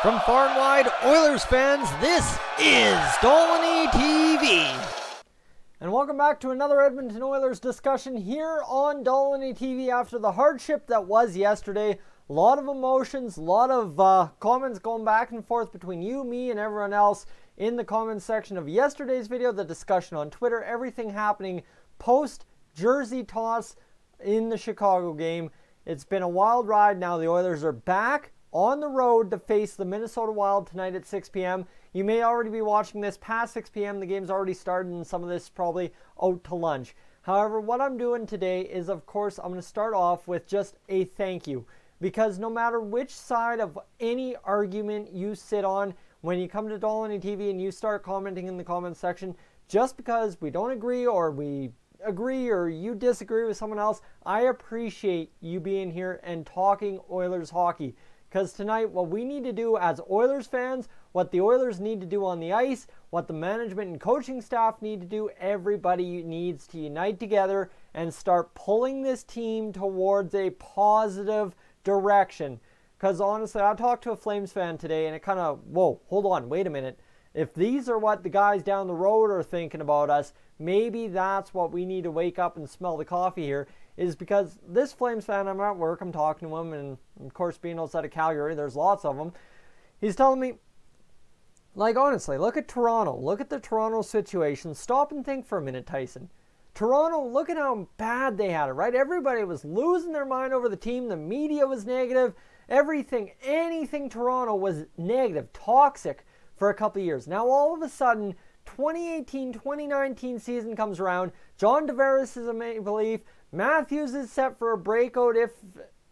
From far and wide, Oilers fans, this is Dolany TV. And welcome back to another Edmonton Oilers discussion here on Dolany TV after the hardship that was yesterday. A lot of emotions, a lot of comments going back and forth between you, me, and everyone else in the comments section of yesterday's video, the discussion on Twitter, everything happening post-jersey toss in the Chicago game. It's been a wild ride. Now the Oilers are back on the road to face the Minnesota Wild tonight at 6 p.m. You may already be watching this past 6 p.m. The game's already started and some of this is probably out to lunch. However, what I'm doing today is, of course, I'm going to start off with just a thank you. Because no matter which side of any argument you sit on, when you come to Dolany TV and you start commenting in the comments section, just because we don't agree or we agree or you disagree with someone else, I appreciate you being here and talking Oilers hockey. Because tonight, what we need to do as Oilers fans, what the Oilers need to do on the ice, what the management and coaching staff need to do, everybody needs to unite together and start pulling this team towards a positive direction. Because honestly, I talked to a Flames fan today and it kind of, whoa, hold on, wait a minute. If these are what the guys down the road are thinking about us, maybe that's what we need to wake up and smell the coffee here. Is because this Flames fan, I'm at work, I'm talking to him, and of course being outside of Calgary, there's lots of them. He's telling me, like, honestly, look at Toronto. Look at the Toronto situation. Stop and think for a minute, Tyson. Toronto, look at how bad they had it, right? Everybody was losing their mind over the team. The media was negative. Everything, anything Toronto was negative, toxic for a couple of years. Now all of a sudden, 2018-2019 season comes around. John Tavares is a Maple Leaf. Matthews is set for a breakout if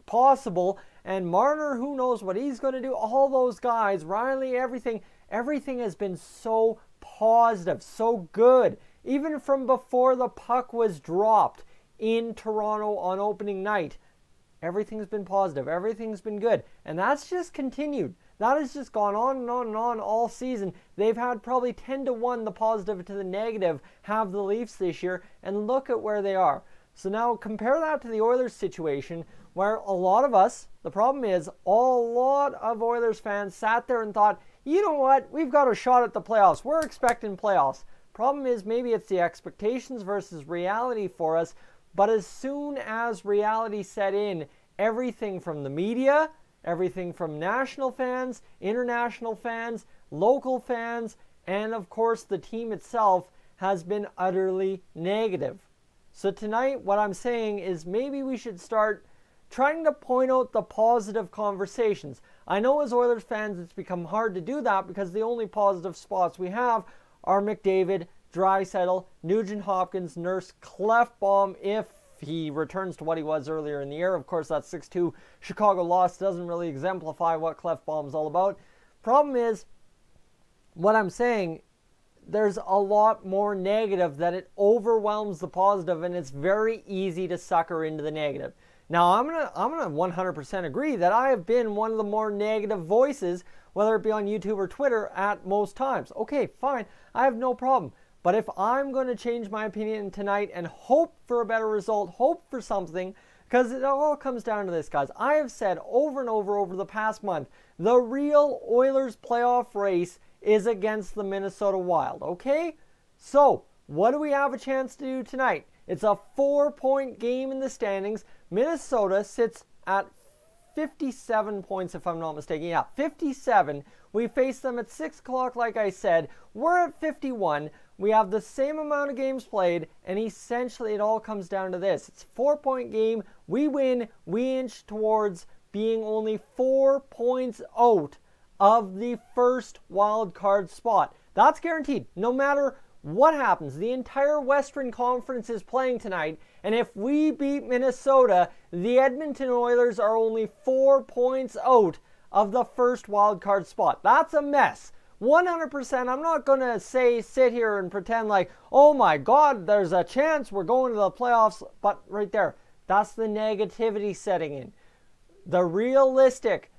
possible. And Marner, who knows what he's going to do. All those guys, Riley, everything has been so positive, so good. Even from before the puck was dropped in Toronto on opening night. Everything's been positive. Everything's been good. And that's just continued. That has just gone on and on and on all season. They've had probably 10-1 the positive to the negative have the Leafs this year. And look at where they are. So now compare that to the Oilers situation where a lot of us, the problem is a lot of Oilers fans sat there and thought, you know what, we've got a shot at the playoffs. We're expecting playoffs. Problem is maybe it's the expectations versus reality for us. But as soon as reality set in, everything from the media, everything from national fans, international fans, local fans, and of course the team itself has been utterly negative. So tonight, what I'm saying is maybe we should start trying to point out the positive conversations. I know as Oilers fans, it's become hard to do that because the only positive spots we have are McDavid, Draisaitl, Nugent-Hopkins, Nurse, Clefbaum, if he returns to what he was earlier in the year. Of course, that 6-2 Chicago loss doesn't really exemplify what Clefbaum's all about. Problem is, what I'm saying, there's a lot more negative that it overwhelms the positive, and it's very easy to sucker into the negative. Now, I'm gonna 100% agree that I have been one of the more negative voices, whether it be on YouTube or Twitter, at most times. Okay, fine, I have no problem. But if I'm going to change my opinion tonight and hope for a better result, hope for something, because it all comes down to this, guys. I have said over and over the past month, the real Oilers playoff race is against the Minnesota Wild, okay? So, what do we have a chance to do tonight? It's a 4-point game in the standings. Minnesota sits at 57 points, if I'm not mistaken. Yeah, 57. We face them at 6 o'clock, like I said. We're at 51. We have the same amount of games played, and essentially it all comes down to this. It's a 4-point game. We win. We inch towards being only 4 points out of the first wild card spot. That's guaranteed. No matter what happens, the entire Western Conference is playing tonight, and if we beat Minnesota, the Edmonton Oilers are only 4 points out of the first wild card spot. That's a mess. 100%. I'm not going to sit here and pretend like, oh my God, there's a chance we're going to the playoffs. But right there, that's the negativity setting in. The realistic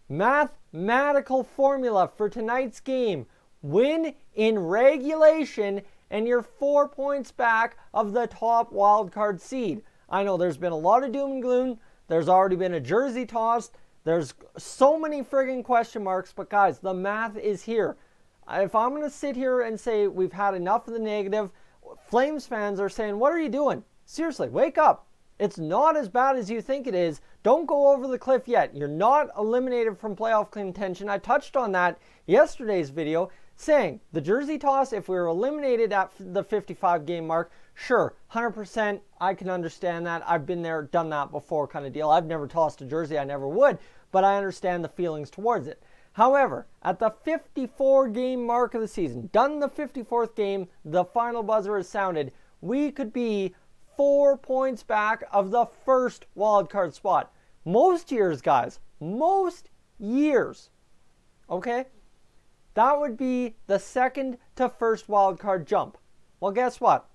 mathematical formula for tonight's game: win in regulation and you're 4 points back of the top wild card seed. I know there's been a lot of doom and gloom. There's already been a jersey tossed. There's so many friggin' question marks, but guys, the math is here. If I'm going to sit here and say we've had enough of the negative, Flames fans are saying, what are you doing? Seriously, wake up. It's not as bad as you think it is. Don't go over the cliff yet. You're not eliminated from playoff contention. I touched on that yesterday's video, saying the jersey toss, if we were eliminated at the 55 game mark, sure, 100%, I can understand that. I've been there, done that before kind of deal. I've never tossed a jersey, I never would, but I understand the feelings towards it. However, at the 54 game mark of the season, done the 54th game, the final buzzer is sounded, we could be 4 points back of the first wildcard spot. Most years, guys, most years, okay? That would be the second to first wildcard jump. Well, guess what?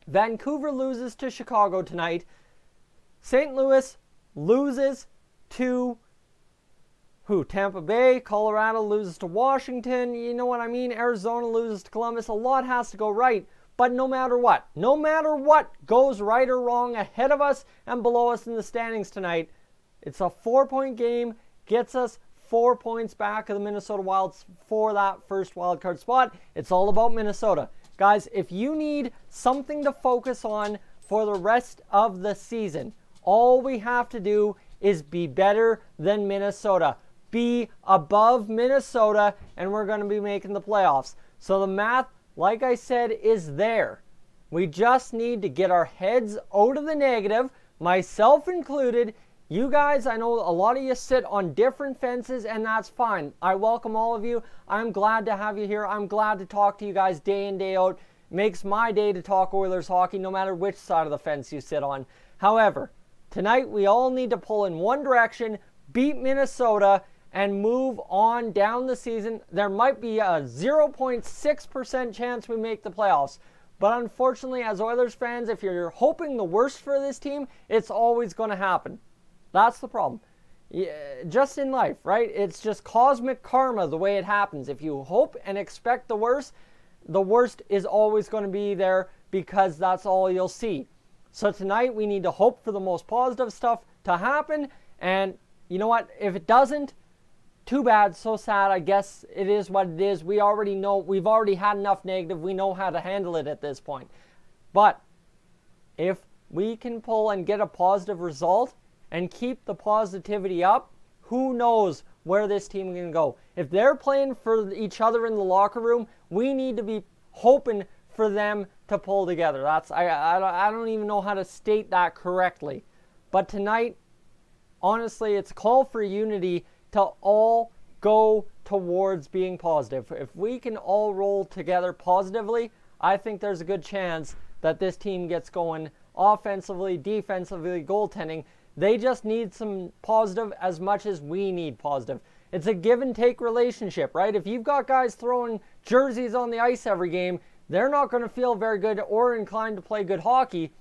Vancouver loses to Chicago tonight. St. Louis loses to who? Tampa Bay. Colorado loses to Washington. You know what I mean? Arizona loses to Columbus. A lot has to go right. But no matter what goes right or wrong ahead of us and below us in the standings tonight, it's a 4-point game, gets us 4 points back of the Minnesota Wilds for that first wildcard spot. It's all about Minnesota. Guys, if you need something to focus on for the rest of the season, all we have to do is be better than Minnesota. Be above Minnesota, and we're going to be making the playoffs. So the math, like I said, is there. We just need to get our heads out of the negative, myself included. You guys, I know a lot of you sit on different fences, and that's fine. I welcome all of you. I'm glad to have you here. I'm glad to talk to you guys day in, day out. It makes my day to talk Oilers hockey, no matter which side of the fence you sit on. However, tonight we all need to pull in one direction, beat Minnesota, and move on down the season. There might be a 0.6% chance we make the playoffs. But unfortunately, as Oilers fans, if you're hoping the worst for this team, it's always going to happen. That's the problem. Just in life, right? It's just cosmic karma the way it happens. If you hope and expect the worst is always going to be there because that's all you'll see. So tonight we need to hope for the most positive stuff to happen. And you know what? If it doesn't, too bad, so sad. I guess it is what it is. We already know, we've already had enough negative. We know how to handle it at this point. But if we can pull and get a positive result and keep the positivity up, who knows where this team can go. If they're playing for each other in the locker room, we need to be hoping for them to pull together. I don't even know how to state that correctly. But tonight, honestly, it's a call for unity to all go towards being positive. If we can all roll together positively, I think there's a good chance that this team gets going offensively, defensively, goaltending. They just need some positive as much as we need positive. It's a give and take relationship, right? If you've got guys throwing jerseys on the ice every game, they're not going to feel very good or inclined to play good hockey.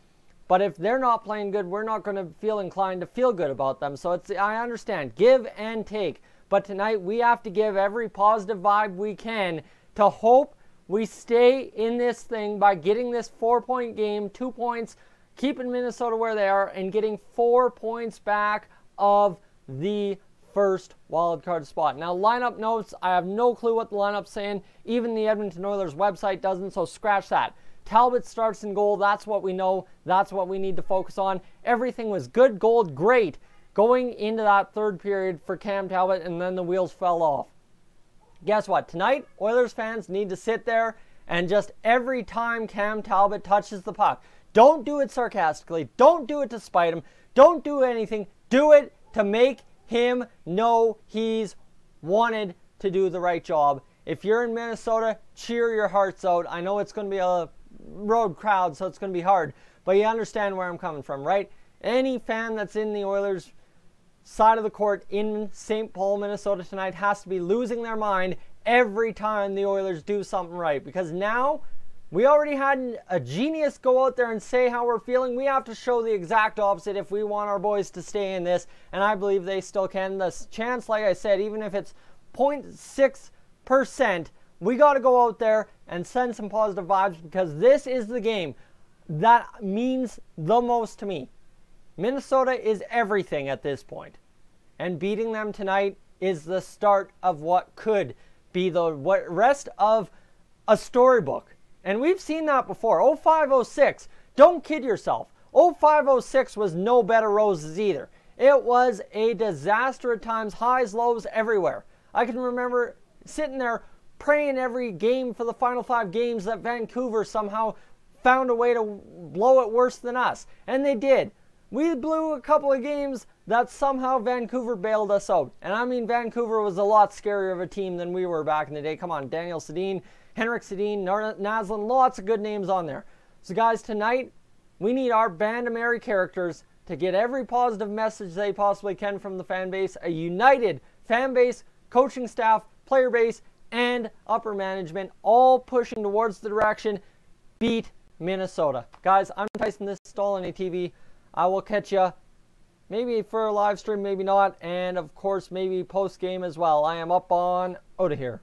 But if they're not playing good, we're not going to feel inclined to feel good about them. So I understand, give and take. But tonight we have to give every positive vibe we can to hope we stay in this thing by getting this 4-point game, 2 points, keeping Minnesota where they are, and getting 4 points back of the first wildcard spot. Now, lineup notes, I have no clue what the lineup's saying. Even the Edmonton Oilers website doesn't, so scratch that. Talbot starts in goal. That's what we know. That's what we need to focus on. Everything was good, gold, great going into that third period for Cam Talbot, and then the wheels fell off. Guess what? Tonight, Oilers fans need to sit there and just every time Cam Talbot touches the puck, don't do it sarcastically. Don't do it to spite him. Don't do anything. Do it to make him know he's wanted to do the right job. If you're in Minnesota, cheer your hearts out. I know it's going to be a road crowd, so it's going to be hard. But you understand where I'm coming from, right? Any fan that's in the Oilers side of the court in St. Paul, Minnesota tonight has to be losing their mind every time the Oilers do something right. Because now, we already had a genius go out there and say how we're feeling. We have to show the exact opposite if we want our boys to stay in this. And I believe they still can. The chance, like I said, even if it's 0.6%, we got to go out there and send some positive vibes because this is the game that means the most to me. Minnesota is everything at this point. And beating them tonight is the start of what could be the rest of a storybook. And we've seen that before. 05-06, don't kid yourself. 05-06 was no bed of roses either. It was a disaster at times, highs, lows, everywhere. I can remember sitting there praying every game for the final 5 games that Vancouver somehow found a way to blow it worse than us. And they did. We blew a couple of games that somehow Vancouver bailed us out. And I mean, Vancouver was a lot scarier of a team than we were back in the day. Come on, Daniel Sedin, Henrik Sedin, Naslund, lots of good names on there. So guys, tonight, we need our band of merry characters to get every positive message they possibly can from the fan base. A united fan base, coaching staff, player base, and upper management, all pushing towards the direction, beat Minnesota. Guys, I'm Tyson, this is Dolany TV. I will catch you maybe for a live stream, maybe not, and of course maybe post game as well. I am up on out of here.